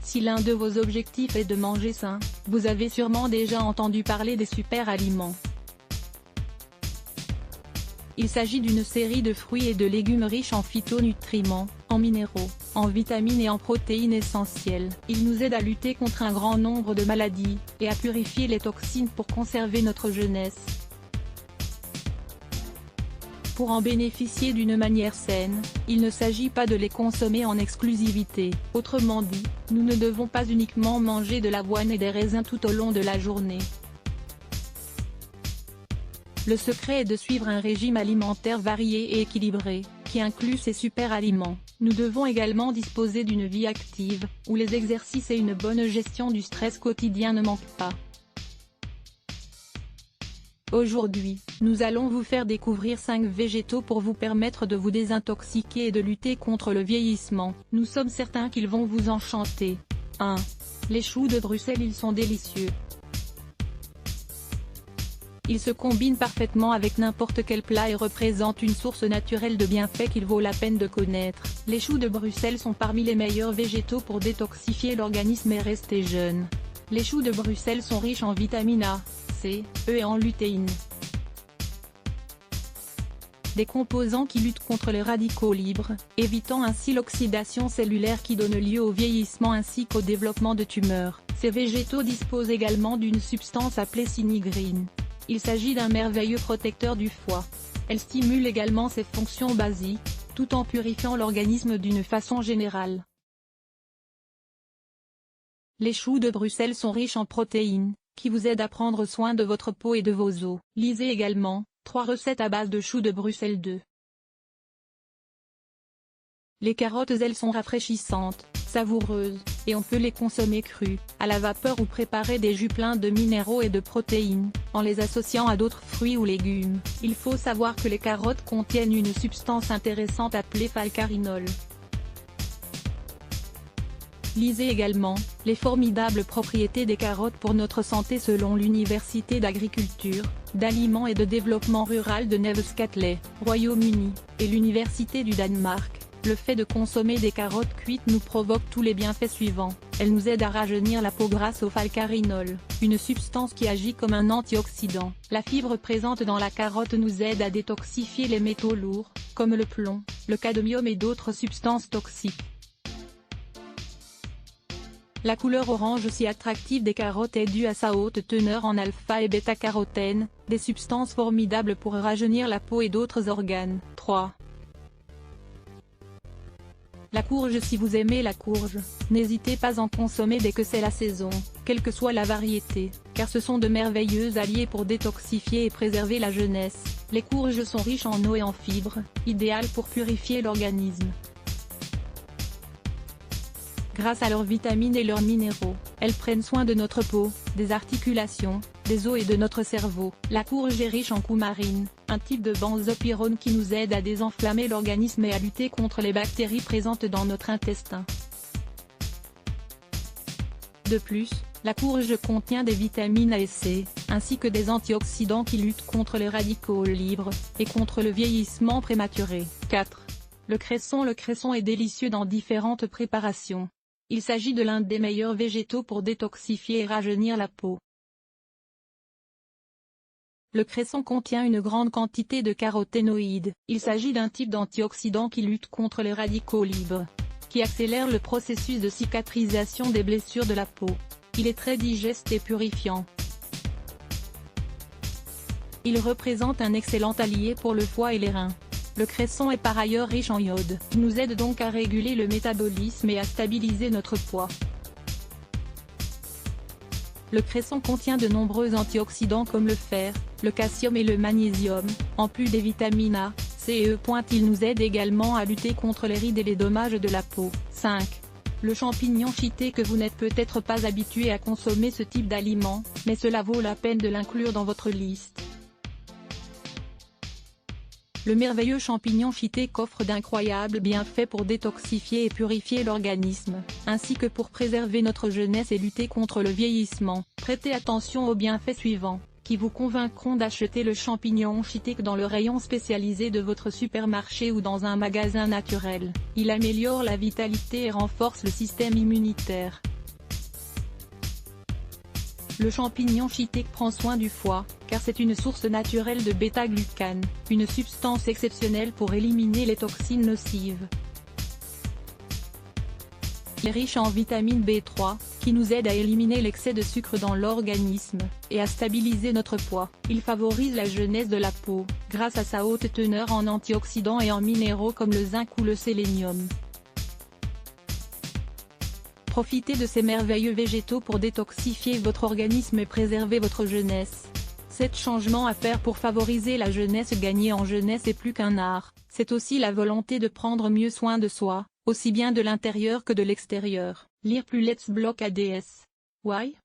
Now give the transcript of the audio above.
Si l'un de vos objectifs est de manger sain, vous avez sûrement déjà entendu parler des super aliments. Il s'agit d'une série de fruits et de légumes riches en phytonutriments, en minéraux, en vitamines et en protéines essentielles. Ils nous aident à lutter contre un grand nombre de maladies, et à purifier les toxines pour conserver notre jeunesse. Pour en bénéficier d'une manière saine, il ne s'agit pas de les consommer en exclusivité. Autrement dit, nous ne devons pas uniquement manger de l'avoine et des raisins tout au long de la journée. Le secret est de suivre un régime alimentaire varié et équilibré, qui inclut ces super aliments. Nous devons également disposer d'une vie active, où les exercices et une bonne gestion du stress quotidien ne manquent pas. Aujourd'hui, nous allons vous faire découvrir 5 végétaux pour vous permettre de vous désintoxiquer et de lutter contre le vieillissement. Nous sommes certains qu'ils vont vous enchanter. 1. Les choux de Bruxelles. Ils sont délicieux. Ils se combinent parfaitement avec n'importe quel plat et représentent une source naturelle de bienfaits qu'il vaut la peine de connaître. Les choux de Bruxelles sont parmi les meilleurs végétaux pour détoxifier l'organisme et rester jeune. Les choux de Bruxelles sont riches en vitamine A, C, E et en lutéine. Des composants qui luttent contre les radicaux libres, évitant ainsi l'oxydation cellulaire qui donne lieu au vieillissement ainsi qu'au développement de tumeurs. Ces végétaux disposent également d'une substance appelée cynigrine. Il s'agit d'un merveilleux protecteur du foie. Elle stimule également ses fonctions basiques, tout en purifiant l'organisme d'une façon générale. Les choux de Bruxelles sont riches en protéines, qui vous aident à prendre soin de votre peau et de vos os. Lisez également 3 recettes à base de choux de Bruxelles 2. Les carottes, elles sont rafraîchissantes, savoureuses, et on peut les consommer crues, à la vapeur ou préparer des jus pleins de minéraux et de protéines, en les associant à d'autres fruits ou légumes. Il faut savoir que les carottes contiennent une substance intéressante appelée falcarinol. Lisez également les formidables propriétés des carottes pour notre santé selon l'Université d'agriculture, d'aliments et de développement rural de Newcastle, Royaume-Uni, et l'Université du Danemark. Le fait de consommer des carottes cuites nous provoque tous les bienfaits suivants. Elles nous aident à rajeunir la peau grâce au falcarinol, une substance qui agit comme un antioxydant. La fibre présente dans la carotte nous aide à détoxifier les métaux lourds, comme le plomb, le cadmium et d'autres substances toxiques. La couleur orange si attractive des carottes est due à sa haute teneur en alpha et bêta-carotène, des substances formidables pour rajeunir la peau et d'autres organes. 3. La courge. Si vous aimez la courge, n'hésitez pas à en consommer dès que c'est la saison, quelle que soit la variété, car ce sont de merveilleux alliés pour détoxifier et préserver la jeunesse. Les courges sont riches en eau et en fibres, idéales pour purifier l'organisme. Grâce à leurs vitamines et leurs minéraux, elles prennent soin de notre peau, des articulations, des os et de notre cerveau. La courge est riche en coumarine, un type de benzopyrone qui nous aide à désenflammer l'organisme et à lutter contre les bactéries présentes dans notre intestin. De plus, la courge contient des vitamines A et C, ainsi que des antioxydants qui luttent contre les radicaux libres, et contre le vieillissement prématuré. 4. Le cresson. Le cresson est délicieux dans différentes préparations. Il s'agit de l'un des meilleurs végétaux pour détoxifier et rajeunir la peau. Le cresson contient une grande quantité de caroténoïdes. Il s'agit d'un type d'antioxydant qui lutte contre les radicaux libres, qui accélère le processus de cicatrisation des blessures de la peau. Il est très digeste et purifiant. Il représente un excellent allié pour le foie et les reins. Le cresson est par ailleurs riche en iode. Il nous aide donc à réguler le métabolisme et à stabiliser notre poids. Le cresson contient de nombreux antioxydants comme le fer, le calcium et le magnésium, en plus des vitamines A, C et E. Il nous aide également à lutter contre les rides et les dommages de la peau. 5. Le champignon chité. Que vous n'êtes peut-être pas habitué à consommer ce type d'aliment, mais cela vaut la peine de l'inclure dans votre liste. Le merveilleux champignon chité offre d'incroyables bienfaits pour détoxifier et purifier l'organisme, ainsi que pour préserver notre jeunesse et lutter contre le vieillissement. Prêtez attention aux bienfaits suivants, qui vous convaincront d'acheter le champignon chité dans le rayon spécialisé de votre supermarché ou dans un magasin naturel. Il améliore la vitalité et renforce le système immunitaire. Le champignon shiitake prend soin du foie, car c'est une source naturelle de bêta-glucane, une substance exceptionnelle pour éliminer les toxines nocives. Il est riche en vitamine B3, qui nous aide à éliminer l'excès de sucre dans l'organisme, et à stabiliser notre poids. Il favorise la jeunesse de la peau, grâce à sa haute teneur en antioxydants et en minéraux comme le zinc ou le sélénium. Profitez de ces merveilleux végétaux pour détoxifier votre organisme et préserver votre jeunesse. 7 changements à faire pour favoriser la jeunesse. Gagner en jeunesse est plus qu'un art, c'est aussi la volonté de prendre mieux soin de soi, aussi bien de l'intérieur que de l'extérieur. Lire plus Let's Block ADS. Why?